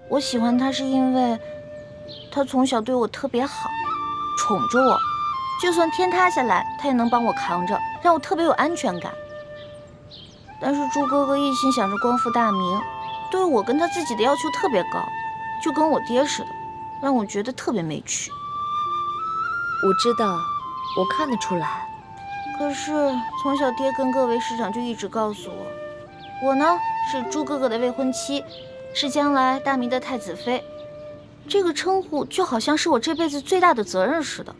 我喜欢他是因为他从小对我特别好，宠着我，就算天塌下来，他也能帮我扛着，让我特别有安全感。但是朱哥哥一心想着光复大明，对我跟他自己的要求特别高，就跟我爹似的，让我觉得特别没趣。我知道，我看得出来。可是从小爹跟各位师长就一直告诉我，我呢是朱哥哥的未婚妻，是将来大明的太子妃。这个称呼就好像是我这辈子最大的责任似的。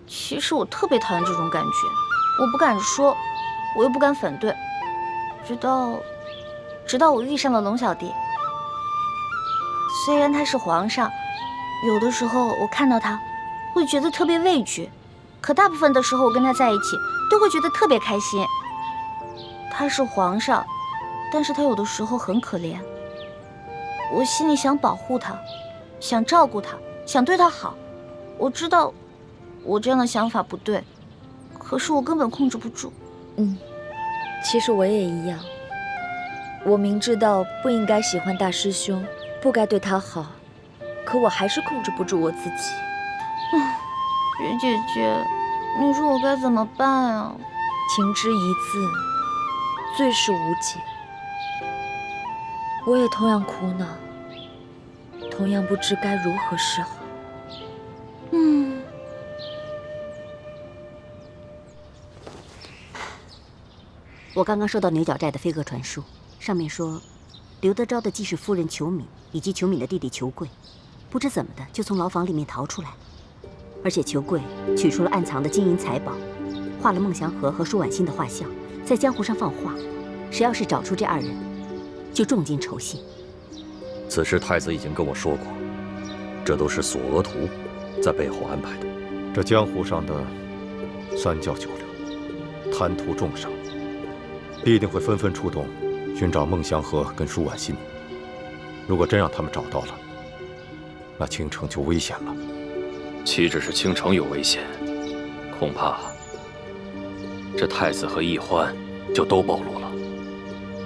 其实我特别讨厌这种感觉，我不敢说，我又不敢反对。直到我遇上了龙小弟。虽然他是皇上，有的时候我看到他会觉得特别畏惧，可大部分的时候我跟他在一起都会觉得特别开心。他是皇上，但是他有的时候很可怜。我心里想保护他，想照顾他，想对他好。我知道我这样的想法不对，可是我根本控制不住。其实我也一样，我明知道不应该喜欢大师兄，不该对他好，可我还是控制不住我自己。雪姐姐，你说我该怎么办啊？情之一字，最是无解。我也同样苦恼，同样不知该如何是好。我刚刚收到牛角寨的飞鸽传书，上面说，刘德昭的继室夫人裘敏以及裘敏的弟弟裘贵，不知怎么的就从牢房里面逃出来，而且裘贵取出了暗藏的金银财宝，画了孟祥和和舒婉欣的画像，在江湖上放话，谁要是找出这二人，就重金酬谢。此事太子已经跟我说过，这都是索额图在背后安排的。这江湖上的三教九流，贪图重赏，必定会纷纷出动，寻找孟祥和跟舒婉欣。如果真让他们找到了，那倾城就危险了。岂止是倾城有危险，恐怕这太子和奕欢就都暴露了。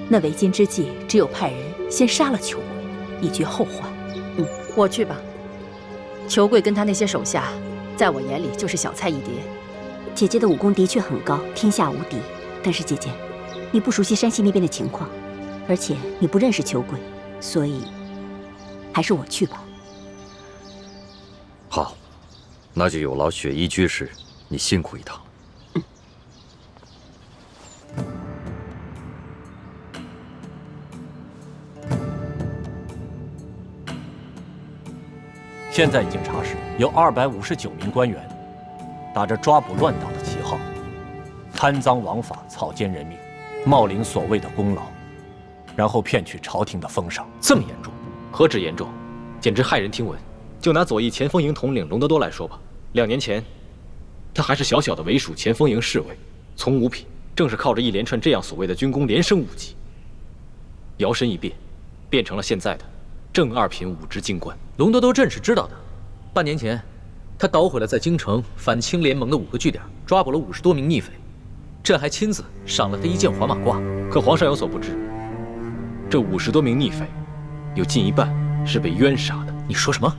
那为今之计，只有派人先杀了裘贵，以绝后患。我去吧。裘贵跟他那些手下，在我眼里就是小菜一碟。姐姐的武功的确很高，天下无敌。但是姐姐，你不熟悉山西那边的情况，而且你不认识裘贵，所以还是我去吧。好，那就有劳雪衣居士，你辛苦一趟。现在已经查实，有259名官员打着抓捕乱党的旗号，贪赃枉法、草菅人命，冒领所谓的功劳，然后骗取朝廷的封赏。这么严重？何止严重，简直骇人听闻。就拿左翼前锋营统领隆德多来说吧，2年前，他还是小小的伪属前锋营侍卫，从五品，正是靠着一连串这样所谓的军功连升5级，摇身一变，变成了现在的正2品5职京官。隆德多朕是知道的，半年前，他捣毁了在京城反清联盟的5个据点，抓捕了50多名逆匪，朕还亲自赏了他1件黄马褂。可皇上有所不知，这50多名逆匪，有近一半是被冤杀的。你说什么？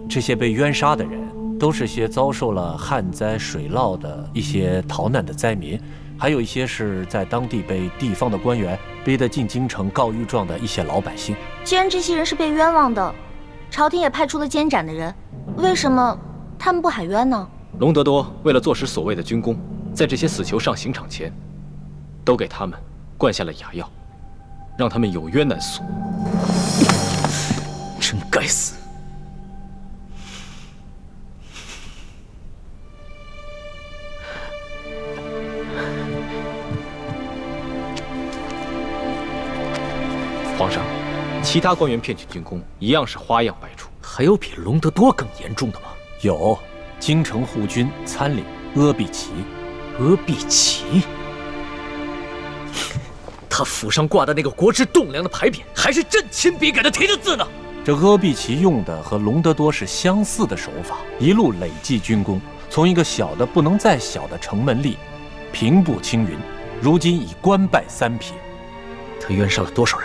这些被冤杀的人，都是些遭受了旱灾水涝的一些逃难的灾民，还有一些是在当地被地方的官员逼得进京城告御状的一些老百姓。既然这些人是被冤枉的，朝廷也派出了监斩的人，为什么他们不喊冤呢？隆德多为了坐实所谓的军功，在这些死囚上刑场前，都给他们灌下了哑药，让他们有冤难诉。真该死！皇上，其他官员骗取军功一样是花样百出。还有比隆德多更严重的吗？有，京城护军参领阿必齐。阿必齐，他府上挂的那个国之栋梁的牌匾，还是朕亲笔给他题的字呢。这阿必齐用的和隆德多是相似的手法，一路累计军功，从一个小的不能再小的城门吏，平步青云，如今已官拜3品。他冤杀了多少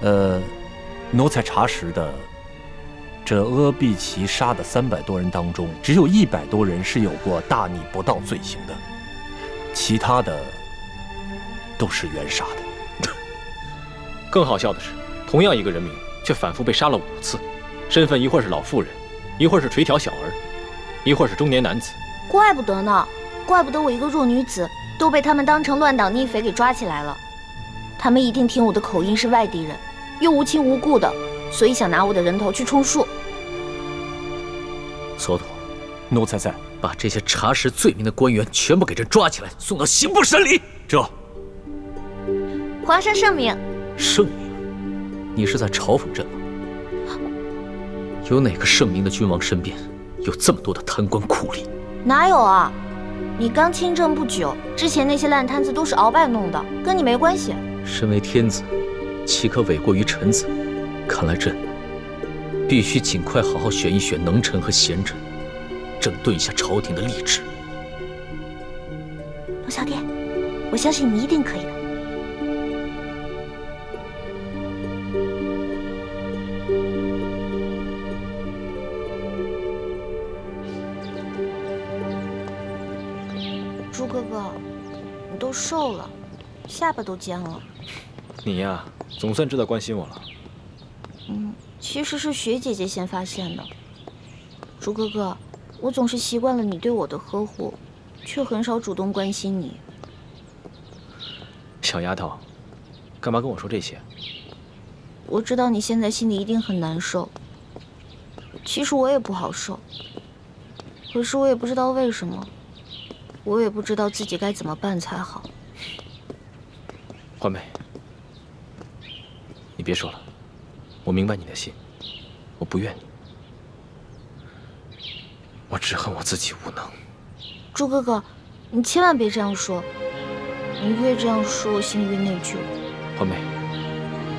人？奴才查实的，这阿碧琪杀的300多人当中，只有100多人是有过大逆不道罪行的，其他的都是冤杀的。更好笑的是，同样一个人名，却反复被杀了5次，身份一会儿是老妇人，一会儿是垂髫小儿，一会儿是中年男子。怪不得呢，怪不得我一个弱女子都被他们当成乱党逆匪给抓起来了。他们一定听我的口音是外地人，又无亲无故的，所以想拿我的人头去充数。索土，奴才在。把这些查实罪名的官员全部给朕抓起来，送到刑部审理。这。皇上圣明。圣明？你是在嘲讽朕吗？有哪个圣明的君王身边有这么多的贪官酷吏？哪有啊？你刚亲政不久，之前那些烂摊子都是鳌拜弄的，跟你没关系。身为天子，岂可诿过于臣子？看来朕必须尽快好好选一选能臣和贤臣，整顿一下朝廷的吏治。罗小姐，我相信你一定可以的。朱哥哥，你都瘦了，下巴都尖了。你呀，总算知道关心我了。其实是雪姐姐先发现的。朱哥哥，我总是习惯了你对我的呵护，却很少主动关心你。小丫头，干嘛跟我说这些？我知道你现在心里一定很难受。其实我也不好受，可是我也不知道为什么，我也不知道自己该怎么办才好。欢梅，你别说了，我明白你的心，我不怨你，我只恨我自己无能。朱哥哥，你千万别这样说，你越这样说，我心里越内疚。欢梅，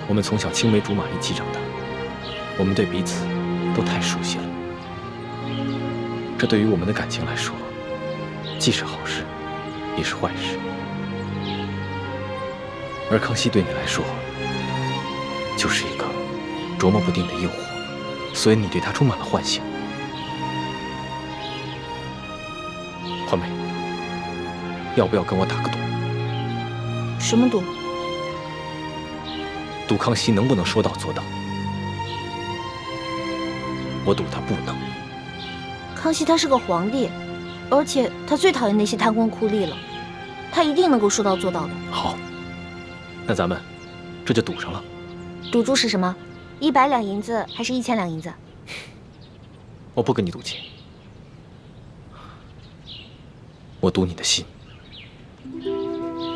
我们从小青梅竹马一起长大，我们对彼此都太熟悉了，这对于我们的感情来说，既是好事，也是坏事。而康熙对你来说，就是一个琢磨不定的诱惑，所以你对他充满了幻想。欢梅，要不要跟我打个赌？什么赌？赌康熙能不能说到做到？我赌他不能。康熙他是个皇帝，而且他最讨厌那些贪官酷吏了，他一定能够说到做到的。好，那咱们这就赌上了。赌注是什么？100两银子还是1000两银子？我不跟你赌钱，我赌你的心。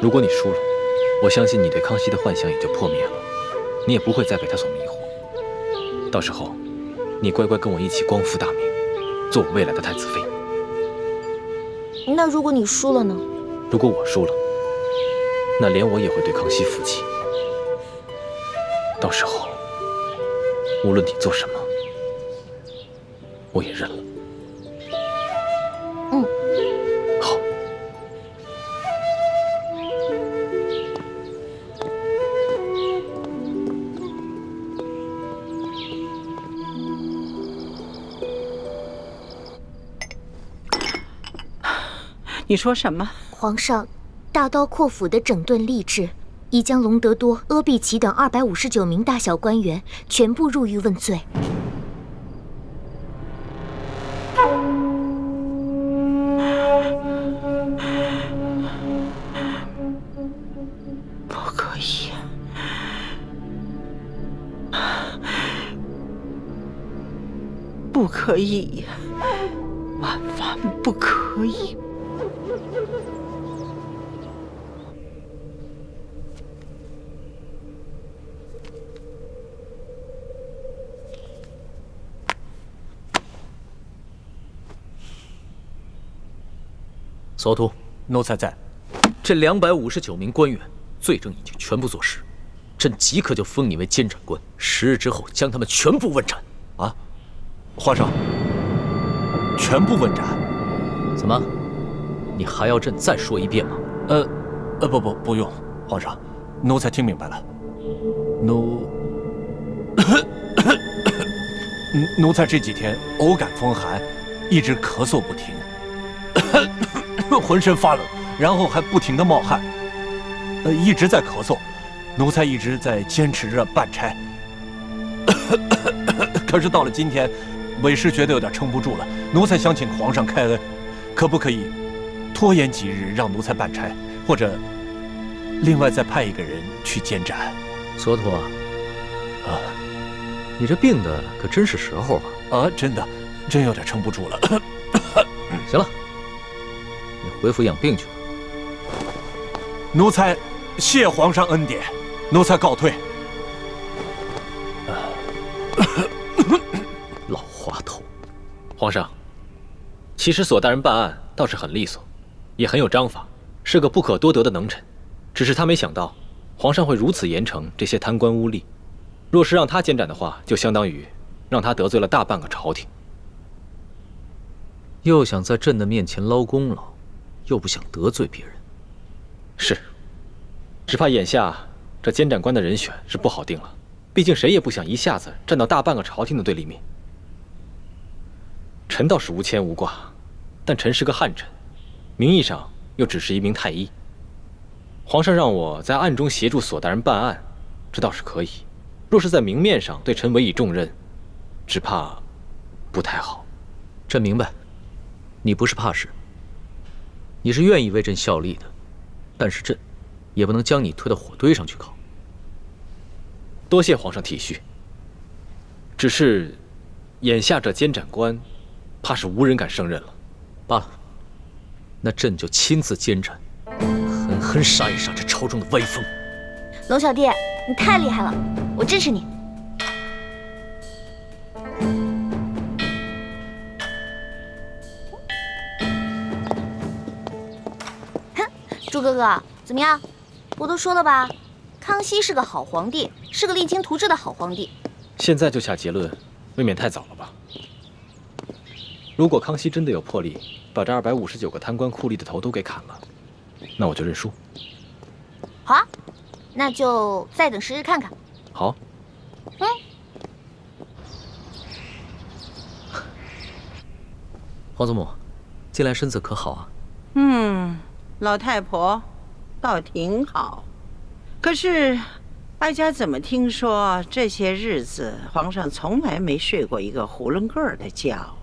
如果你输了，我相信你对康熙的幻想也就破灭了，你也不会再被他所迷惑。到时候，你乖乖跟我一起光复大明，做我未来的太子妃。那如果你输了呢？如果我输了，那连我也会对康熙服气。到时候，无论你做什么，我也认了。好。你说什么？皇上，大刀阔斧的整顿吏治，已将隆德多、阿碧琪等259名大小官员全部入狱问罪。不可以，不可以，万万不可以！索图，奴才在。这259名官员罪证已经全部坐实，朕即刻就封你为监斩官，10日之后将他们全部问斩。啊，皇上，全部问斩？怎么，你还要朕再说一遍吗？不用，皇上，奴才听明白了。奴才这几天偶感风寒，一直咳嗽不停，浑身发冷，然后还不停地冒汗，一直在咳嗽。奴才一直在坚持着办差，可是到了今天，为师觉得有点撑不住了。奴才想请皇上开恩，可不可以拖延几日让奴才办差，或者另外再派一个人去监斩？索土啊，你这病的可真是时候啊！真的，真有点撑不住了。行了，你回府养病去吧。奴才谢皇上恩典，奴才告退。老滑头。皇上，其实索大人办案倒是很利索，也很有章法，是个不可多得的能臣。只是他没想到，皇上会如此严惩这些贪官污吏。若是让他监斩的话，就相当于让他得罪了大半个朝廷。又想在朕的面前捞功劳，又不想得罪别人。是，只怕眼下这监斩官的人选是不好定了。毕竟谁也不想一下子站到大半个朝廷的对立面。臣倒是无牵无挂，但臣是个汉臣，名义上又只是一名太医。皇上让我在暗中协助索大人办案，这倒是可以。若是在明面上对臣委以重任，只怕不太好。朕明白，你不是怕事，你是愿意为朕效力的，但是朕也不能将你推到火堆上去烤。多谢皇上体恤。只是，眼下这监斩官，怕是无人敢胜任了。罢了，那朕就亲自监斩，狠狠杀一杀这朝中的歪风。龙小弟，你太厉害了，我支持你。哼，朱哥哥，怎么样？我都说了吧，康熙是个好皇帝，是个励精图治的好皇帝。现在就下结论，未免太早了吧？如果康熙真的有魄力，把这259个贪官酷吏的头都给砍了，那我就认输。好啊，那就再等10日看看。好。皇祖母，近来身子可好啊？老太婆倒挺好。可是，哀家怎么听说这些日子皇上从来没睡过一个囫囵个儿的觉了？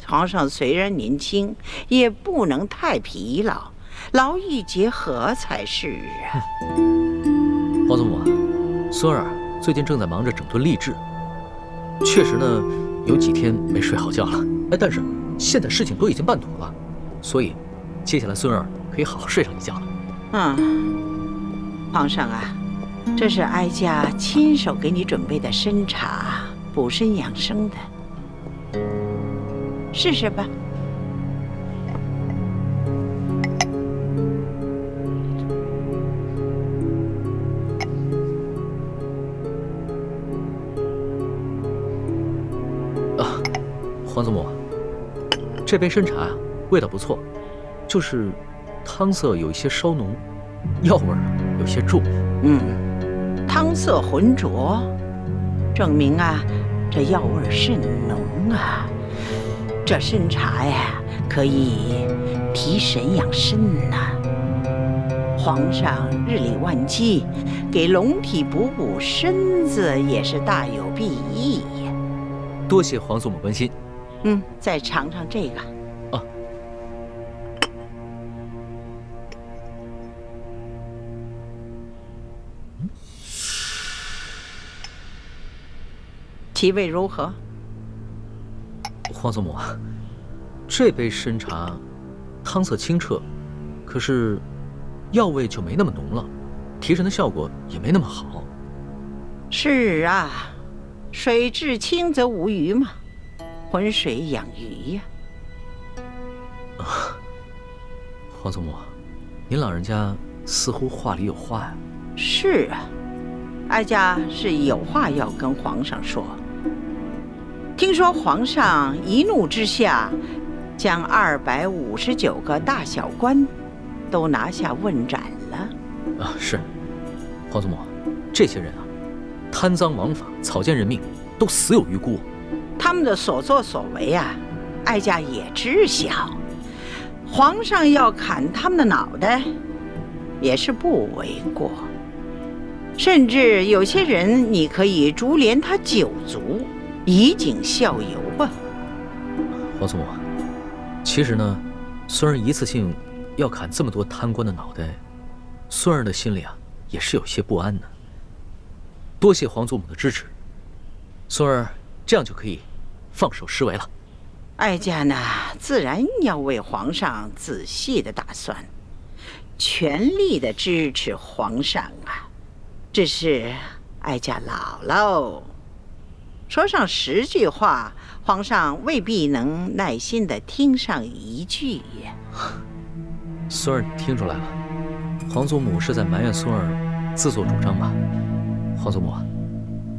皇上虽然年轻，也不能太疲劳，劳逸结合才是啊。皇祖母啊，孙儿最近正在忙着整顿吏治，确实呢，有几天没睡好觉了。但是现在事情都已经办妥了，所以接下来孙儿可以好好睡上一觉了。皇上啊，这是哀家亲手给你准备的参茶，补身养生的，试试吧。皇祖母，这杯参茶味道不错，就是汤色有一些稍浓，药味有些重。汤色浑浊，证明啊，这药味甚浓啊。这参茶呀，可以提神养身呐。皇上日理万机，给龙体补补身子也是大有裨益呀。多谢皇祖母关心。再尝尝这个。其味如何？皇祖母啊，这杯参茶汤色清澈，可是药味就没那么浓了，提神的效果也没那么好。是啊，水至清则无鱼嘛，浑水养鱼呀。皇祖母，您老人家似乎话里有话呀。是啊，哀家是有话要跟皇上说。听说皇上一怒之下，将259个大小官都拿下问斩了。是，皇祖母，这些人啊，贪赃枉法、草菅人命，都死有余辜。他们的所作所为啊，哀家也知晓。皇上要砍他们的脑袋，也是不为过。甚至有些人，你可以株连他9族，以儆效尤啊。皇祖母，其实呢，孙儿一次性要砍这么多贪官的脑袋，孙儿的心里啊也是有些不安的。多谢皇祖母的支持，孙儿这样就可以放手施为了。哀家呢，自然要为皇上仔细的打算，全力的支持皇上啊。只是哀家老喽，说上10句话，皇上未必能耐心的听上1句呀。孙儿听出来了，皇祖母是在埋怨孙儿自作主张吧？皇祖母，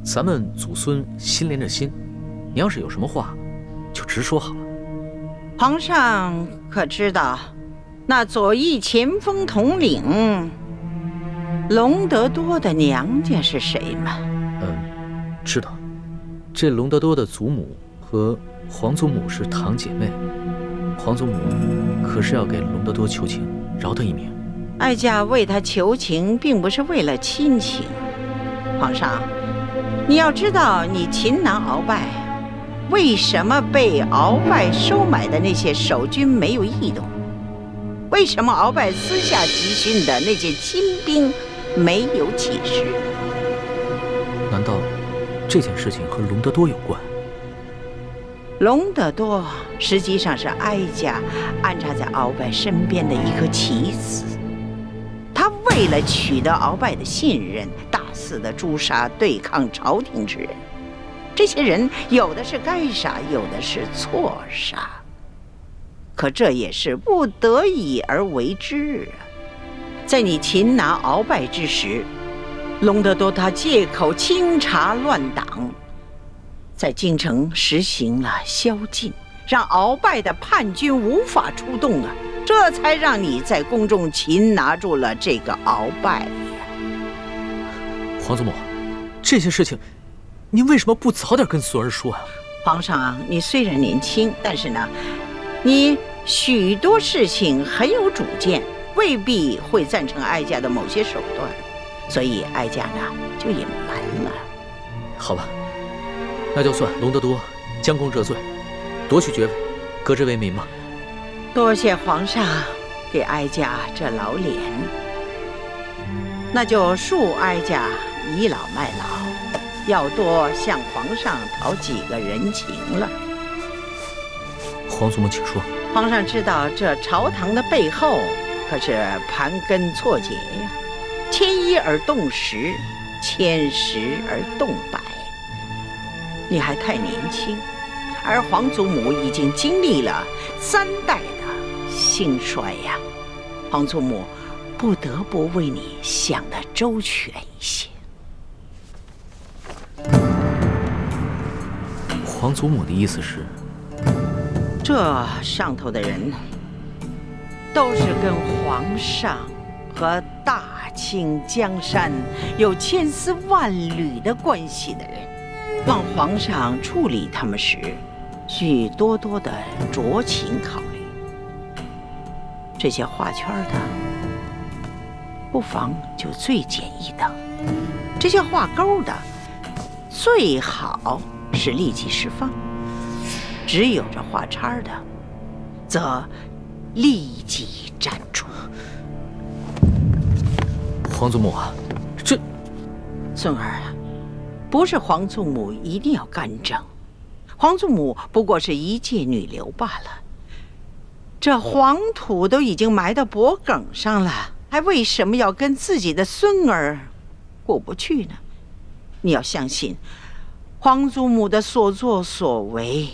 咱们祖孙心连着心，你要是有什么话，就直说好了。皇上可知道，那左翼前锋统领隆德多的娘家是谁吗？知道。这隆德多的祖母和皇祖母是堂姐妹，皇祖母可是要给隆德多求情，饶他一命。哀家为他求情，并不是为了亲情。皇上，你要知道，你擒拿鳌拜，为什么被鳌拜收买的那些守军没有异动？为什么鳌拜私下集训的那些亲兵没有起事？难道这件事情和隆德多有关？隆德多实际上是哀家安插在鳌拜身边的一颗棋子，他为了取得鳌拜的信任，大肆的诛杀对抗朝廷之人。这些人有的是该杀，有的是错杀，可这也是不得已而为之啊。在你擒拿鳌拜之时，隆德多他借口清查乱党，在京城实行了宵禁，让鳌拜的叛军无法出动啊，这才让你在宫中擒拿住了这个鳌拜呀。皇祖母，这些事情您为什么不早点跟孙儿说啊？皇上，你虽然年轻，但是呢，你许多事情很有主见，未必会赞成哀家的某些手段，所以哀家呢就隐瞒了。好吧，那就算隆德多将功折罪，夺取爵位，革职为民吧。多谢皇上给哀家这老脸，那就恕哀家倚老卖老，要多向皇上讨几个人情了。皇祖母请说。皇上知道这朝堂的背后可是盘根错节呀，牵一而动十，牵十而动百。你还太年轻，而皇祖母已经经历了3代的兴衰呀。皇祖母不得不为你想得周全一些。皇祖母的意思是，这上头的人都是跟皇上和大清江山有千丝万缕的关系的人，望皇上处理他们时，需多多的酌情考虑。这些画圈的，不妨就最简易的；这些画勾的，最好是立即释放；只有这画叉的，则立即斩除。皇祖母啊，这孙儿啊，不是皇祖母一定要干政，皇祖母不过是一介女流罢了。这黄土都已经埋到脖梗上了，还为什么要跟自己的孙儿过不去呢？你要相信，皇祖母的所作所为，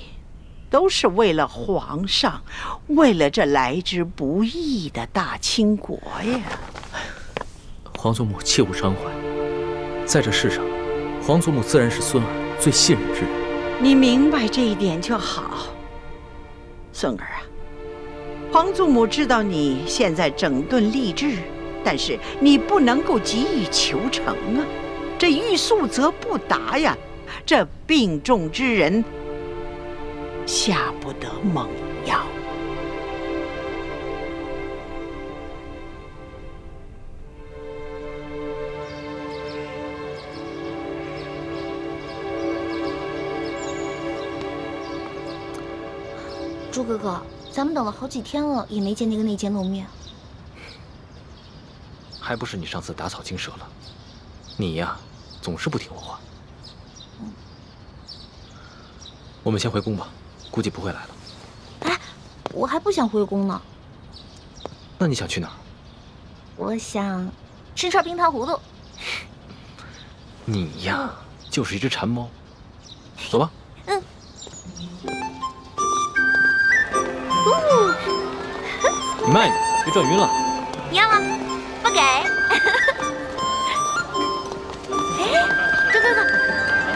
都是为了皇上，为了这来之不易的大清国呀。皇祖母切勿伤怀，在这世上，皇祖母自然是孙儿最信任之人。你明白这一点就好。孙儿啊，皇祖母知道你现在整顿吏治，但是你不能够急于求成啊！这欲速则不达呀！这病重之人下不得猛药。朱哥哥，咱们等了好几天了，也没见那个内奸露面。还不是你上次打草惊蛇了？你呀，总是不听我话。我们先回宫吧，估计不会来了。哎，我还不想回宫呢。那你想去哪儿？我想吃串冰糖葫芦。你呀，就是一只馋猫。走吧。嗯。你慢一点，别转晕了。你要吗？不给。哎，朱哥哥，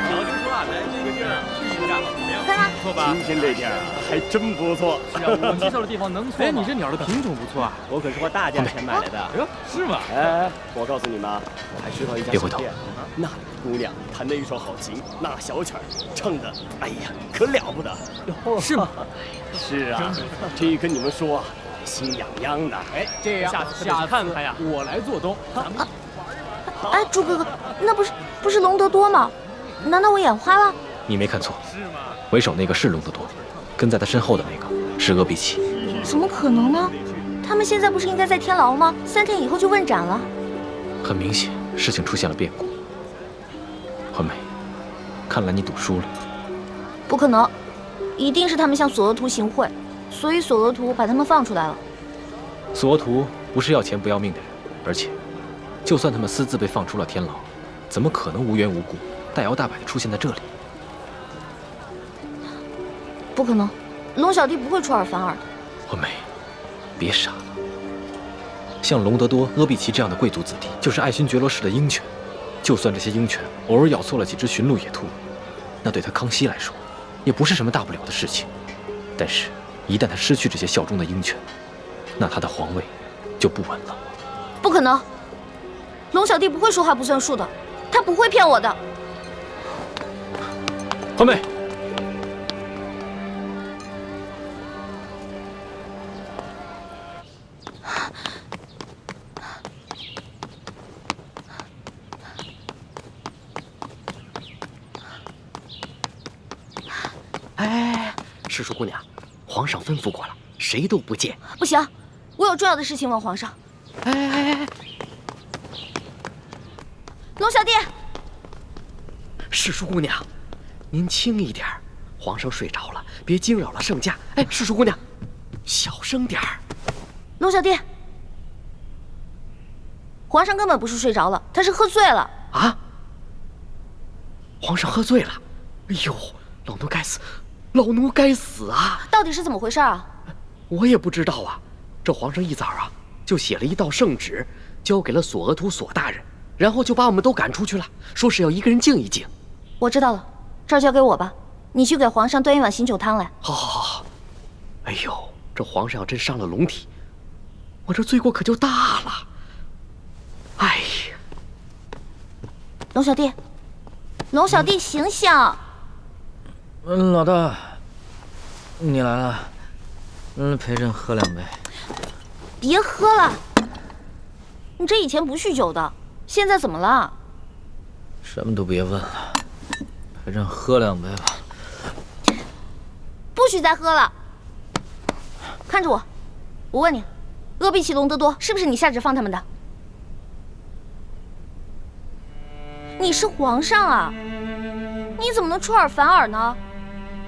早就说来这个地儿去一下，怎么样？看吗？不错吧？今天这天啊，还真不错。是啊，我介绍的地方能错吗？哎，你这鸟的品种不错啊，我可是花大价钱买来的。哎呦，是吗？哎，我告诉你们啊，我还知道一家小店，那里的姑娘弹的一手好琴，那小曲儿唱的，哎呀，可了不得。是吗？是啊，这一跟你们说啊。心痒痒的，哎，这样下次看看呀，我来做东。哎，朱哥哥，那不是隆德多吗？难道我眼花了？你没看错，为首那个是隆德多，跟在他身后的那个是阿比奇。怎么可能呢？他们现在不是应该在天牢吗？3天以后就问斩了。很明显，事情出现了变故。环美，看来你赌输了。不可能，一定是他们向索额图行贿。所以索额图把他们放出来了。索额图不是要钱不要命的人，而且，就算他们私自被放出了天牢，怎么可能无缘无故、大摇大摆地出现在这里？不可能，龙小弟不会出尔反尔的。环美，别傻了。像隆德多、阿比奇这样的贵族子弟，就是爱新觉罗氏的鹰犬。就算这些鹰犬偶尔咬错了几只驯鹿野兔，那对他康熙来说，也不是什么大不了的事情。但是，一旦他失去这些效忠的鹰犬，那他的皇位就不稳了。不可能，龙小弟不会说话不算数的，他不会骗我的。环美，哎，师叔姑娘。皇上吩咐过了，谁都不见。不行，我有重要的事情问皇上。哎，龙小弟，师叔姑娘，您轻一点，皇上睡着了，别惊扰了圣驾。哎，师叔姑娘，小声点儿。龙小弟，皇上根本不是睡着了，他是喝醉了。啊？皇上喝醉了？哎呦，老奴该死！老奴该死啊！到底是怎么回事啊？我也不知道啊。这皇上一早啊，就写了一道圣旨，交给了索额图索大人，然后就把我们都赶出去了，说是要一个人静一静。我知道了，这儿交给我吧，你去给皇上端一碗醒酒汤来。好好好。哎呦，这皇上要真伤了龙体，我这罪过可就大了。哎呀，龙小弟，龙小弟，醒醒！老大，你来了，陪朕喝2杯。别喝了，你这以前不酗酒的，现在怎么了？什么都别问了，陪朕喝2杯吧。不许再喝了！看着我，我问你，阿比奇、隆德多是不是你下旨放他们的？你是皇上啊，你怎么能出尔反尔呢？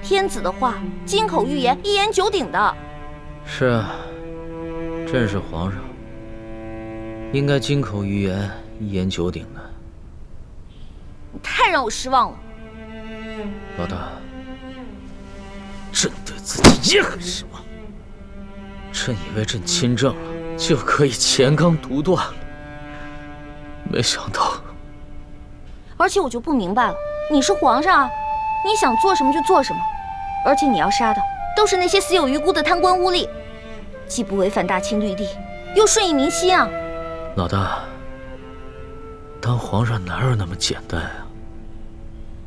天子的话，金口玉言，一言九鼎的。是啊，朕是皇上，应该金口玉言，一言九鼎的。你太让我失望了。老大，朕对自己也很失望。朕以为朕亲政了，就可以乾纲独断了，没想到。而且我就不明白了，你是皇上啊，你想做什么就做什么，而且你要杀的都是那些死有余辜的贪官污吏。既不违反大清律例，又顺应民心啊！老大，当皇上哪有那么简单啊？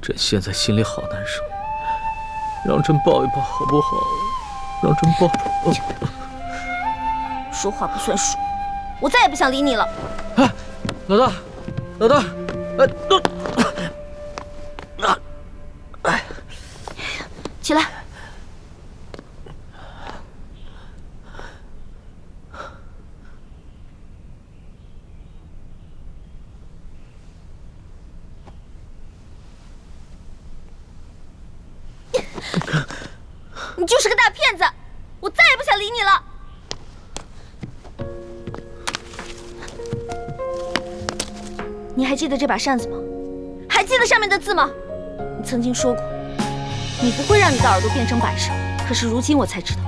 朕现在心里好难受，让朕抱一抱好不好？让朕抱抱。说话不算数，我再也不想理你了。哎，老大，老大，哎，起来。你就是个大骗子，我再也不想理你了。你还记得这把扇子吗？还记得上面的字吗？你曾经说过，你不会让你的耳朵变成摆设。可是如今我才知道，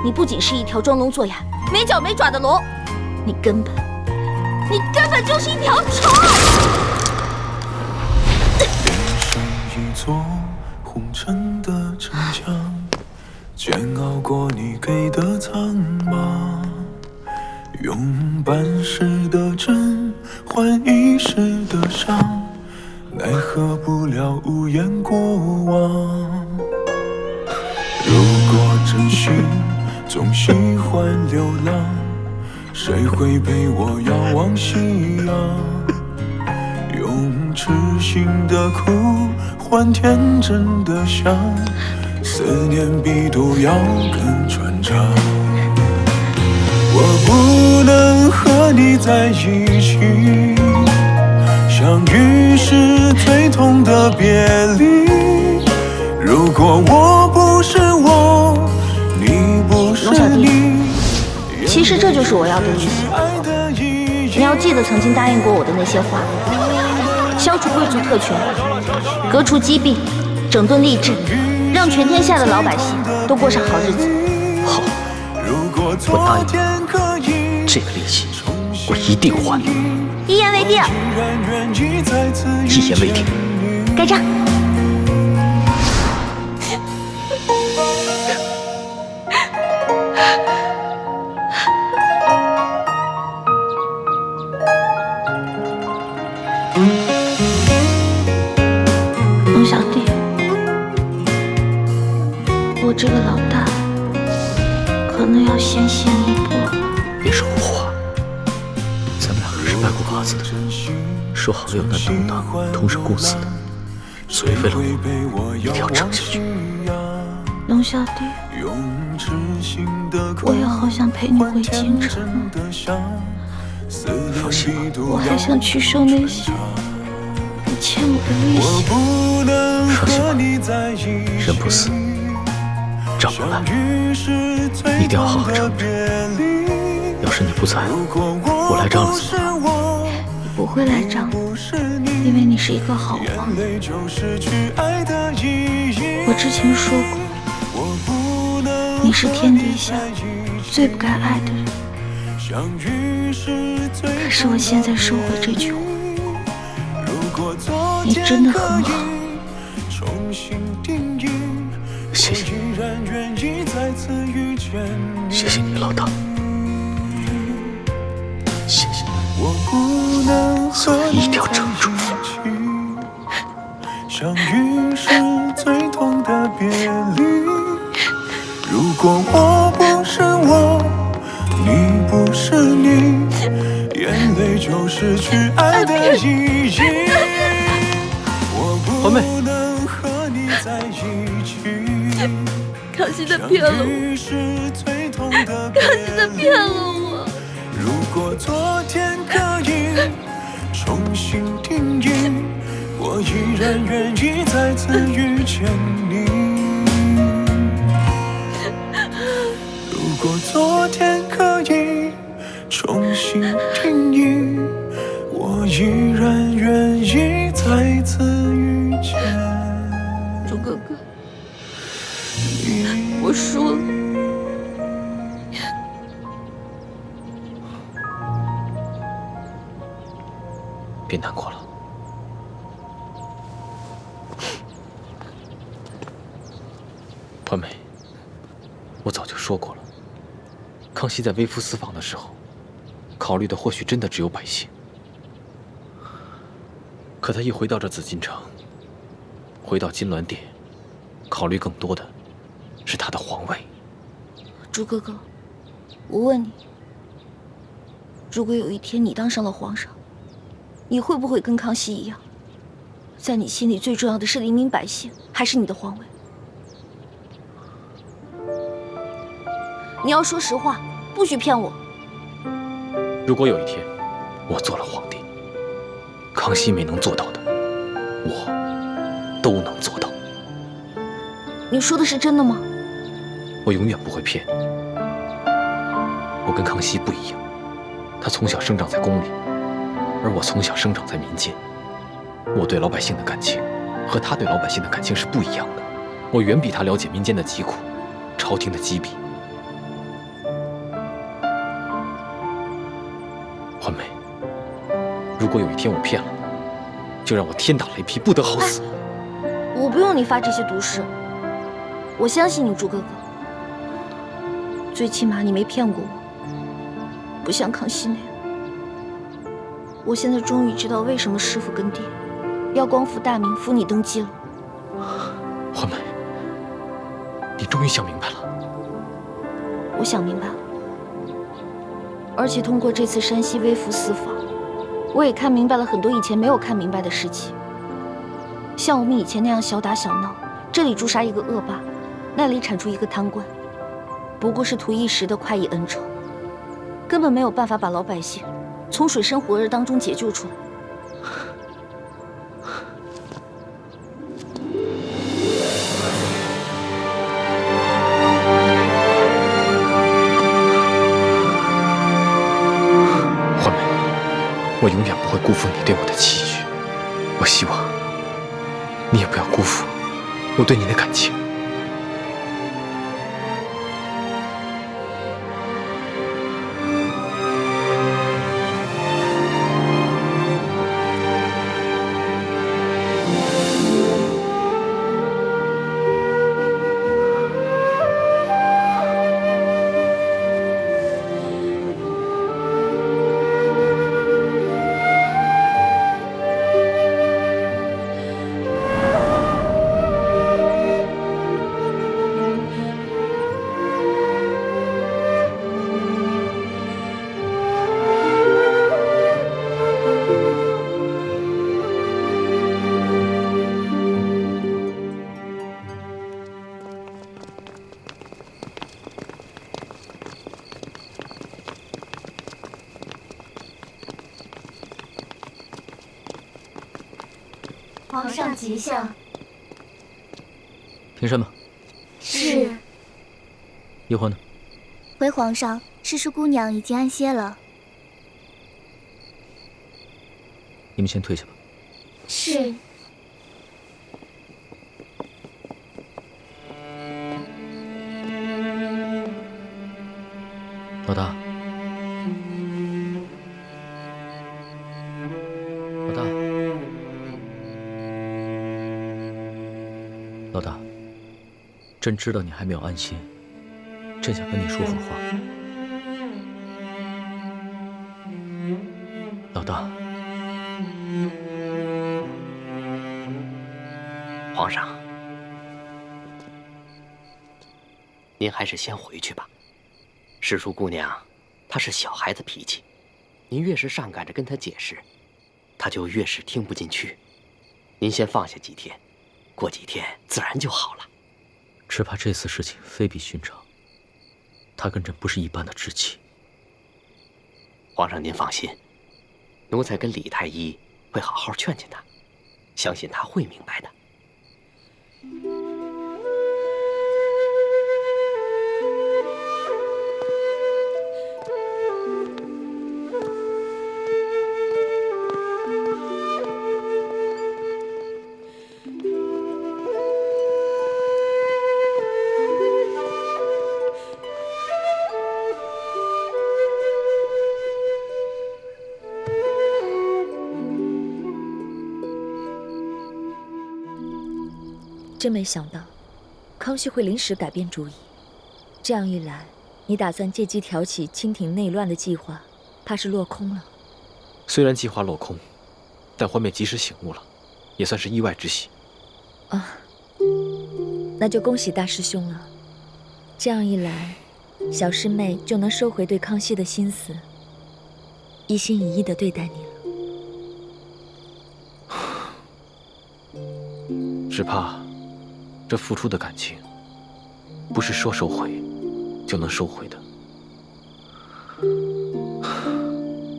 你不仅是一条装聋作哑、没脚没爪的龙，你根本就是一条虫。是一座红尘的城墙，煎熬过你给的苍茫，用半世的真换一世的伤，奈何不了无言过往。如果真心总喜欢流浪，谁会陪我遥望夕阳？用痴心的苦换天真的想，思念比毒药更传唱。我不能和你在一起，相遇是最痛的别离。如果我不是我，你不是你，其实这就是我要的意思。你要记得曾经答应过我的那些话：消除贵族特权，革除积弊，整顿吏治，让全天下的老百姓都过上好日子。好，我答应，这个利息我一定还。一言为定。一言为定。盖章。龙小弟，我这个老大可能要先行一步了。别说胡话，咱们两个是拜过把子的，说好有难同当，同生共死的，所以为了我，一定要撑下去。龙小弟，我也好想陪你回京城。放心吧，我还想去收那些你欠我的利息。放心吧，人不死，账不来，一定要好好撑着。要是你不在，我来账了怎么办？你不会来账的，因为你是一个好王。我之前说过，你是天底下最不该爱的人。可是我现在收回这句话，你真的很好。谢谢你，谢谢你，老大，谢谢你，所以一定要撑住。相遇是最痛的别离，如果我不是我，你不是你，眼泪就失去爱的意义。环妹，康熙的骗了我，康熙的骗了我。如果昨天可以重新定义，我依然愿意再次遇见你。如果昨天可以重新定义，我依然愿意再次遇见。钟哥哥，我输了。别难过了。环美，我早就说过了，康熙在微服私访的时候，考虑的或许真的只有百姓。可他一回到这紫禁城，回到金銮殿，考虑更多的是他的皇位。朱哥哥，我问你，如果有一天你当上了皇上，你会不会跟康熙一样，在你心里最重要的是黎民百姓，还是你的皇位？你要说实话，不许骗我。如果有一天我做了皇帝，康熙没能做到的，我都能做到。你说的是真的吗？我永远不会骗你。我跟康熙不一样，他从小生长在宫里，而我从小生长在民间。我对老百姓的感情和他对老百姓的感情是不一样的。我远比他了解民间的疾苦，朝廷的积弊。环梅，如果有一天我骗了你，就让我天打雷劈，不得好死。我不用你发这些毒誓，我相信你，朱哥哥。最起码你没骗过我，不像康熙那样。我现在终于知道为什么师父跟爹要光复大明，扶你登基了。环梅，你终于想明白了。我想明白了，而且通过这次山西微服私访，我也看明白了很多以前没有看明白的事情。像我们以前那样小打小闹，这里诛杀一个恶霸，那里铲除一个贪官，不过是图一时的快意恩仇，根本没有办法把老百姓从水深火热当中解救出来。环梅，我永远不会辜负你对我的期许。我希望你也不要辜负我对你的感情。皇上吉祥。平身吧。是。叶欢呢？回皇上，诗诗姑娘已经安歇了。你们先退下吧。是。老大。老大。老大，朕知道你还没有安心，朕想跟你说会儿话。老大，皇上，您还是先回去吧。诗书姑娘，她是小孩子脾气，您越是上赶着跟她解释，她就越是听不进去。您先放下几天，过几天自然就好了。只怕这次事情非比寻常，她跟朕不是一般的知己。皇上您放心，奴才跟李太医会好好劝劝她，相信她会明白的。真没想到，康熙会临时改变主意。这样一来，你打算借机挑起清廷内乱的计划，怕是落空了。虽然计划落空，但欢妹及时醒悟了，也算是意外之喜。啊，那就恭喜大师兄了。这样一来，小师妹就能收回对康熙的心思，一心一意地对待你了。只怕这付出的感情，不是说收回就能收回的。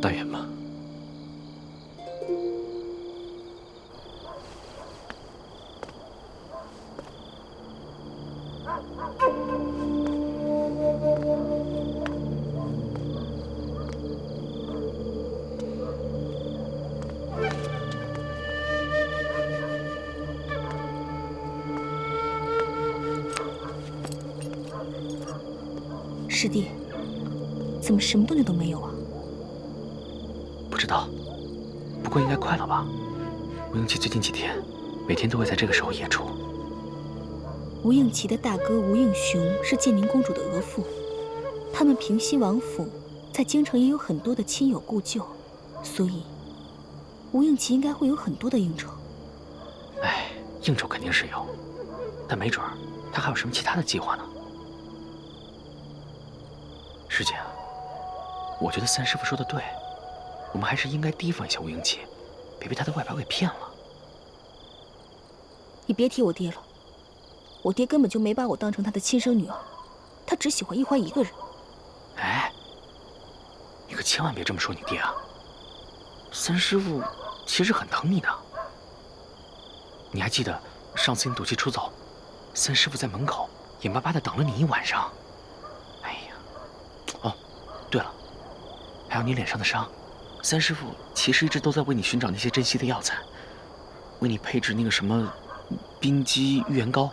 但愿吧。师弟，怎么什么动静都没有啊？不知道，不过应该快了吧？吴应奇最近几天，每天都会在这个时候演出。吴应奇的大哥吴应熊是建宁公主的额驸，他们平西王府在京城也有很多的亲友故旧，所以吴应奇应该会有很多的应酬。哎，应酬肯定是有，但没准儿他还有什么其他的计划呢。师姐，我觉得三师傅说的对，我们还是应该提防一下吴应奇，别被他的外表给骗了。你别提我爹了，我爹根本就没把我当成他的亲生女儿，他只喜欢一欢一个人。哎，你可千万别这么说你爹啊！三师傅其实很疼你的。你还记得上次你赌气出走，三师傅在门口眼巴巴地等了你一晚上。哎呀，哦，对了，还有你脸上的伤，三师傅其实一直都在为你寻找那些珍稀的药材，为你配制那个什么冰肌玉元膏。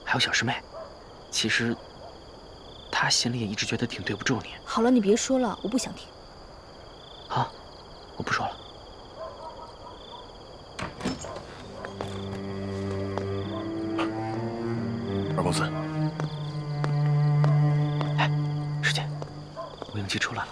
还有小师妹，其实她心里也一直觉得挺对不住你。好了，你别说了，我不想听。好，我不说了。二公子，哎，师姐，吴应奇出来了。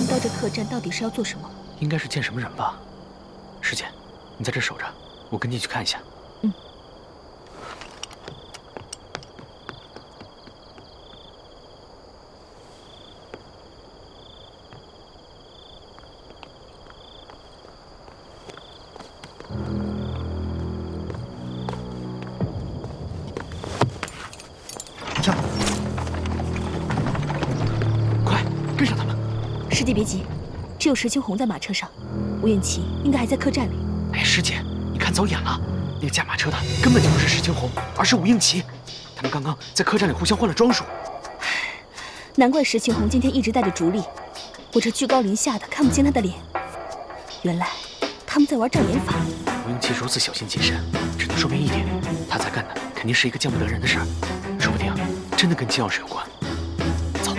到这客栈到底是要做什么？应该是见什么人吧。师姐，你在这守着，我跟进去看一下。嗯。呀！快跟上他们！师弟别急，只有石青红在马车上，吴应奇应该还在客栈里。哎，师姐，你看走眼了，那个驾马车的根本就不是石青红，而是吴应奇。他们刚刚在客栈里互相换了装束。难怪石青红今天一直带着竹笠，我这居高临下的看不清他的脸。原来他们在玩障眼法。吴应奇如此小心谨慎，只能说明一点，他在干的肯定是一个见不得人的事儿，说不定真的跟金钥匙有关。走。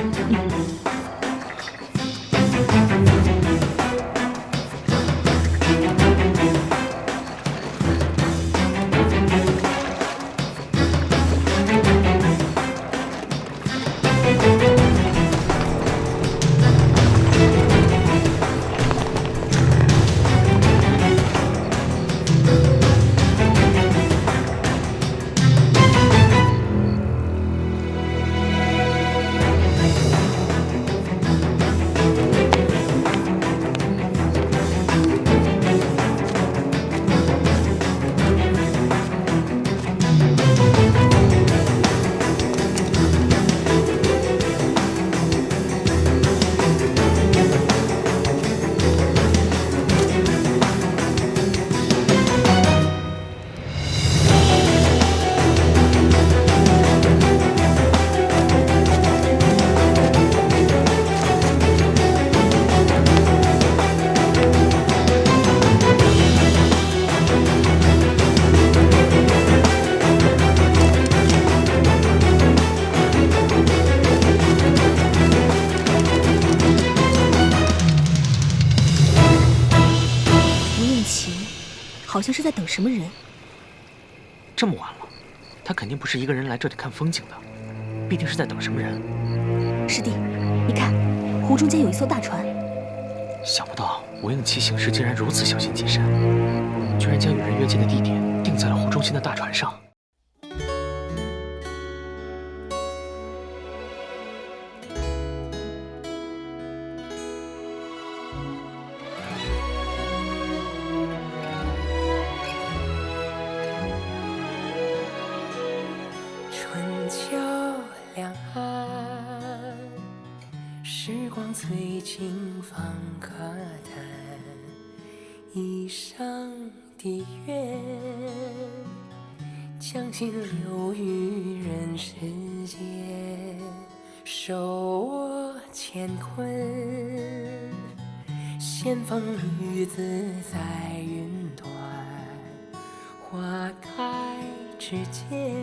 奇，好像是在等什么人。这么晚了，他肯定不是一个人来这里看风景的，必定是在等什么人。师弟，你看，湖中间有一艘大船。想不到无影骑行时竟然如此小心谨慎，居然将与人约见的地点定在了湖中心的大船上。春秋两岸，时光催尽方可叹。一生的愿，将心留于人世间，手握乾坤，仙风女子在云端，花开之间，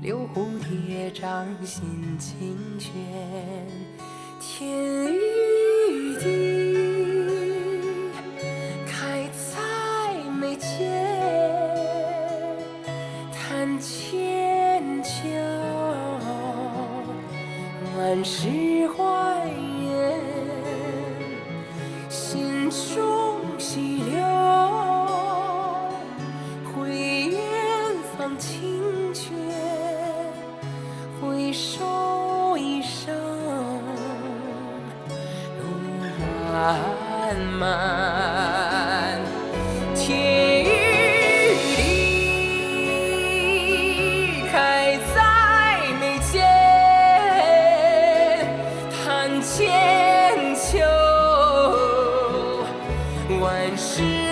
留蝴蝶掌心清泉，天与地开在眉间，谈千秋，万事还原，心中细流，回远方清泉，回首一生路漫漫，天与地开在眉间，谈千秋，万事